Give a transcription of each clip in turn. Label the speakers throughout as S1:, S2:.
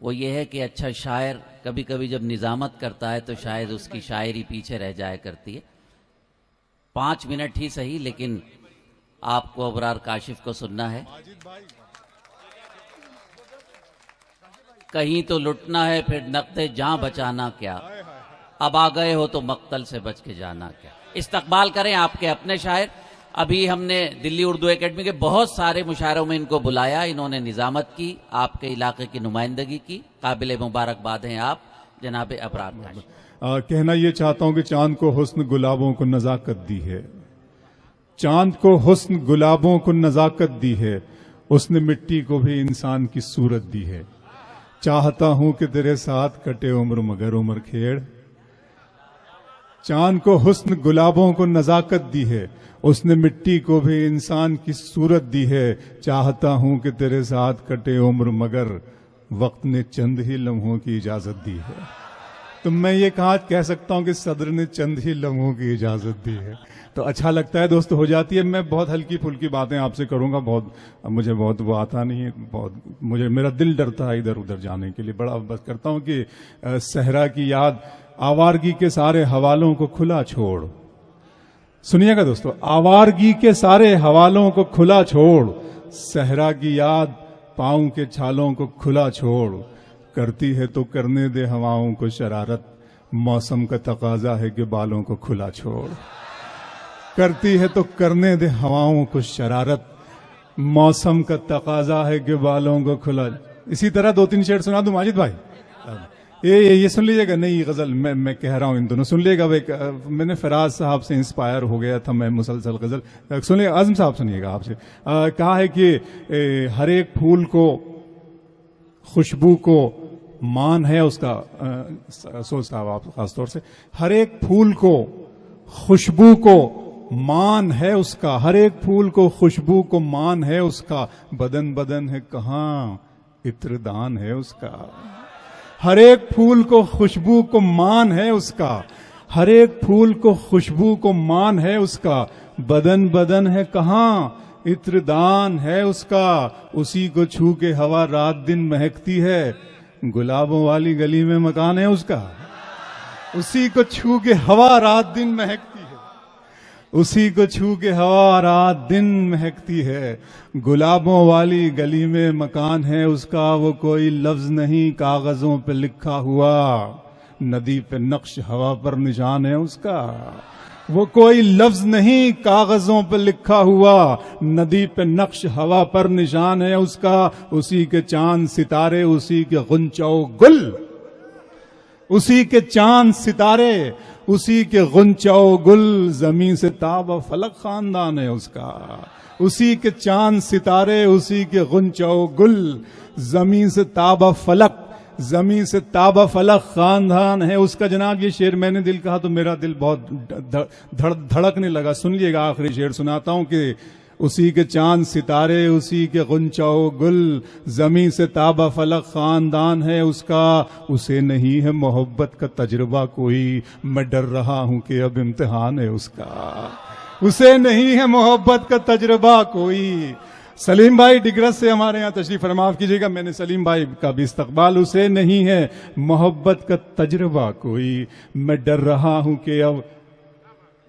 S1: وہ یہ ہے کہ اچھا شاعر کبھی کبھی جب نظامت کرتا ہے تو شاید اس کی شاعری پیچھے رہ جایا کرتی ہے. 5 منٹ ہی صحیح، لیکن آپ کو ابرار کاشف کو سننا ہے. کہیں تو لٹنا ہے پھر نقد جاں بچانا کیا، اب آ گئے ہو تو مقتل سے بچ کے جانا کیا. استقبال کریں آپ کے اپنے شاعر. ابھی ہم نے دلی اردو اکیڈمی کے بہت سارے مشاعروں میں ان کو بلایا، انہوں نے نظامت کی، آپ کے علاقے کی نمائندگی کی. قابل مبارکباد ہیں آپ جناب ابرار کاشف.
S2: کہنا یہ چاہتا ہوں کہ چاند کو حسن گلابوں کو نزاکت دی ہے، چاند کو حسن گلابوں کو نزاکت دی ہے، اس نے مٹی کو بھی انسان کی صورت دی ہے. چاہتا ہوں کہ تیرے ساتھ کٹے عمر مگر عمر کھیڑ. چاند کو حسن گلابوں کو نزاکت دی ہے، اس نے مٹی کو بھی انسان کی صورت دی ہے. چاہتا ہوں کہ تیرے ساتھ کٹے عمر مگر وقت نے چند ہی لمحوں کی اجازت دی ہے. تو میں یہ کہہ سکتا ہوں کہ صدر نے چند ہی لمحوں کی اجازت دی ہے. تو اچھا لگتا ہے دوست، ہو جاتی ہے. میں بہت ہلکی پھلکی باتیں آپ سے کروں گا، مجھے بہت وہ آتا نہیں ہے، میرا دل ڈرتا ہے ادھر ادھر جانے کے لیے. بڑا بس کرتا ہوں کہ صحرا کی یاد، آوارگی کے سارے حوالوں کو کھلا چھوڑ. سنیے گا دوستو، آوارگی کے سارے حوالوں کو کھلا چھوڑ، صحرا کی یاد پاؤں کے چھالوں کو کھلا چھوڑ. کرتی ہے تو کرنے دے ہواؤں کو شرارت، موسم کا تقاضا ہے کہ بالوں کو کھلا چھوڑ. کرتی ہے تو کرنے دے ہواؤں کو شرارت، موسم کا تقاضا ہے کہ بالوں کو کھلا. اسی طرح 2-3 شعر سنا دوں ماجد بھائی. یہ سن لیجیے گا، نئی غزل میں کہہ رہا ہوں، ان دونوں سن لیے گا. میں نے فراز صاحب سے انسپائر ہو گیا تھا میں مسلسل غزل سنیے. عزم صاحب سنیے گا، آپ سے کہا ہے کہ ہر ایک پھول کو خوشبو کو مان ہے اس کا. سوچ صاحب آپ خاص طور سے، ہر ایک پھول کو خوشبو کو مان ہے اس کا، ہر ایک پھول کو خوشبو کو مان ہے اس کا، بدن بدن ہے کہاں عطر دان ہے اس کا. ہر ایک پھول کو خوشبو کو مان ہے اس کا، ہر ایک پھول کو خوشبو کو مان ہے اس کا، بدن بدن ہے کہاں عطر دان ہے اس کا. اسی کو چھو کے ہوا رات دن مہکتی ہے، گلابوں والی گلی میں مکان ہے اس کا. اسی کو چھو کے ہوا رات دن مہکتی ہے، اسی کو چھو کے ہوا رات دن مہکتی ہے، گلابوں والی گلی میں مکان ہے اس کا. وہ کوئی لفظ نہیں کاغذوں پہ لکھا ہوا، ندی پہ نقش ہوا پر نشان ہے اس کا. وہ کوئی لفظ نہیں کاغذوں پہ لکھا ہوا، ندی پہ نقش ہوا پر نشان ہے اس کا. اسی کے چاند ستارے، اسی کے غنچہ و گل، اسی کے چاند ستارے، اسی کے غنچہ و گل، زمین سے تاب و فلک خاندان ہے اس کا. اسی کے چاند ستارے، اسی کے غنچہ و گل، زمین سے تاب و فلک، زمین سے تاب و فلک خاندان ہے اس کا. جناب یہ شعر میں نے دل کہا تو میرا دل بہت دھڑکنے لگا. سن لیے گا، آخری شعر سناتا ہوں کہ اسی کے چاند ستارے، اسی کے غنچہ و گل، زمین سے تاب و فلک خاندان ہے اس کا. اسے نہیں ہے محبت کا تجربہ کوئی، میں ڈر رہا ہوں کہ اب امتحان ہے اس کا. اسے نہیں ہے محبت کا تجربہ کوئی. سلیم بھائی ڈگرس سے ہمارے یہاں تشریف فرما، معاف کیجیے گا، میں نے سلیم بھائی کا بھی استقبال. اسے نہیں ہے محبت کا تجربہ کوئی، میں ڈر رہا ہوں کہ اب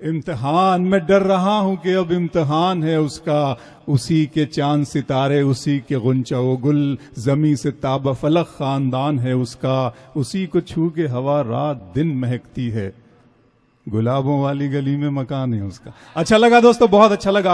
S2: امتحان، میں ڈر رہا ہوں کہ اب امتحان ہے اس کا. اسی کے چاند ستارے، اسی کے غنچہ و گل، زمین سے تاب و فلک خاندان ہے اس کا. اسی کو چھو کے ہوا رات دن مہکتی ہے، گلابوں والی گلی میں مکان ہے اس کا. اچھا لگا دوستو، بہت اچھا لگا.